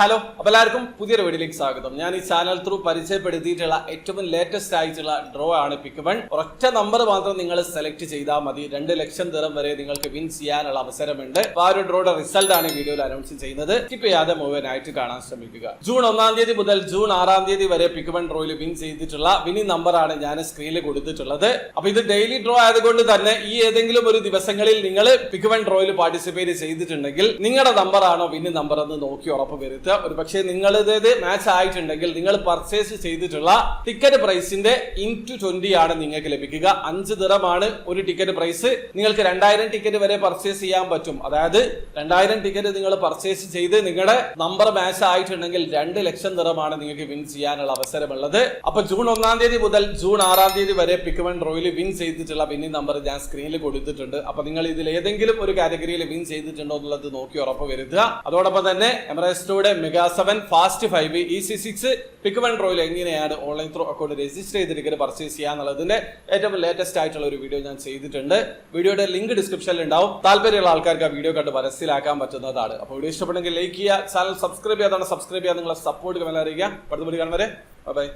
Hello, അപ്പോൾ എല്ലാവർക്കും പുതിയൊരു വീഡിയോയിലേക്ക് സ്വാഗതം. ഞാൻ ഈ ചാനൽ ത്രൂ പരിചയപ്പെടുത്തിയിട്ടുള്ള ഏറ്റവും ലേറ്റസ്റ്റ് ആയിട്ടുള്ള ഡ്രോ ആണ് പിക്ക് വൺ. ഒരൊറ്റ നമ്പർ മാത്രം നിങ്ങൾ സെലക്ട് ചെയ്താൽ മതി. 2 ലക്ഷം ദിറം വരെ നിങ്ങൾക്ക് വിൻ ചെയ്യാനുള്ള അവസരമുണ്ട്. അപ്പോൾ ആ ഒരു ഡ്രോയുടെ റിസൾട്ട് ആണ് വീഡിയോയിൽ അനൗൺസ് ചെയ്യുന്നത്. സ്കിപ്പ് ചെയ്യാതെ മുഴുവനായിട്ട് കാണാൻ ശ്രമിക്കുക. ജൂൺ 1 തീയതി മുതൽ ജൂൺ 6 വരെ പിക്ക് വൺ ഡ്രോയിൽ വിൻ ചെയ്തിട്ടുള്ള വിന്നിംഗ് നമ്പറാണ് ഞാൻ സ്ക്രീനിൽ കൊടുത്തിട്ടുള്ളത്. അപ്പൊ ഇത് ഡെയിലി ഡ്രോ ആയതുകൊണ്ട് തന്നെ ഈ ഏതെങ്കിലും ഒരു ദിവസങ്ങളിൽ നിങ്ങൾ പിക്ക് വൺ ഡ്രോയിൽ പാർട്ടിസിപ്പേറ്റ് ചെയ്തിട്ടുണ്ടെങ്കിൽ നിങ്ങളുടെ നമ്പറാണോ വിന്നിംഗ് നമ്പർ എന്ന് നോക്കി ഉറപ്പ് വരുത്തുക. ഒരു പക്ഷേ നിങ്ങളുടേത് മാച്ച് ആയിട്ടുണ്ടെങ്കിൽ നിങ്ങൾ പർച്ചേസ് ചെയ്തിട്ടുള്ള ടിക്കറ്റ് പ്രൈസിന്റെ ഇൻറ്റു 20 ആണ് നിങ്ങൾക്ക് ലഭിക്കുക. 5 ദിറമാണ് ഒരു ടിക്കറ്റ് പ്രൈസ്. നിങ്ങൾക്ക് 2000 ടിക്കറ്റ് വരെ പർച്ചേസ് ചെയ്യാൻ പറ്റും. അതായത് 2000 ടിക്കറ്റ് നിങ്ങൾ പർച്ചേസ് ചെയ്ത് നിങ്ങളുടെ നമ്പർ മാച്ച് ആയിട്ടുണ്ടെങ്കിൽ 2 ലക്ഷം ദിറമാണ് നിങ്ങൾക്ക് വിൻ ചെയ്യാനുള്ള അവസരമുള്ളത്. അപ്പൊ ജൂൺ 1 തീയതി മുതൽ ജൂൺ 6 തീയതി വരെ പിക്ക് വൺ ഡ്രോയിൽ വിൻ ചെയ്തിട്ടുള്ള വിന്നിംഗ് നമ്പർ ഞാൻ സ്ക്രീനിൽ കൊടുത്തിട്ടുണ്ട്. അപ്പൊ നിങ്ങൾ ഇതിൽ ഏതെങ്കിലും ഒരു കാറ്റഗറിയിൽ വിൻ ചെയ്തിട്ടുണ്ടോ എന്നുള്ളത് നോക്കി ഉറപ്പ് വരുത്തുക. അതോടൊപ്പം തന്നെ എമറേസ്റ്റോയുടെ മെഗാ 7 ഫാസ്റ്റ് 5 EC6 പിക്ക് വൺ ഡ്രോയിൽ എങ്ങനെയാണ് ഓൺലൈൻ ത്രൂ അക്കൗണ്ട് രജിസ്റ്റർ ചെയ്ത് ടിക്കറ്റ് പർച്ചേസ് ചെയ്യാന്നുള്ളതിന്റെ ഏറ്റവും ലേറ്റസ്റ്റ് ആയിട്ടുള്ള ഒരു വീഡിയോ ഞാൻ ചെയ്തിട്ടുണ്ട്. വീഡിയോയുടെ ലിങ്ക് ഡിസ്ക്രിപ്ഷനിൽ ഉണ്ടാവും. താല്പര്യമുള്ള ആൾക്കാർക്ക് ആ വീഡിയോ കണ്ട് മനസ്സിലാക്കാൻ പറ്റുന്നതാണ്. അപ്പോൾ വീഡിയോ ഇഷ്ടപ്പെട്ടെങ്കിൽ ലൈക്ക് ചെയ്യുക, ചാനൽ സബ്സ്ക്രൈബ് ചെയ്യാതാണ് സബ്സ്ക്രൈബ് ചെയ്യാൻ നിങ്ങളെ സപ്പോർട്ട് കമന്റ് അറിയിക്കുക. അടുത്ത വീഡിയോ കാണുന്നവരെ ബൈ.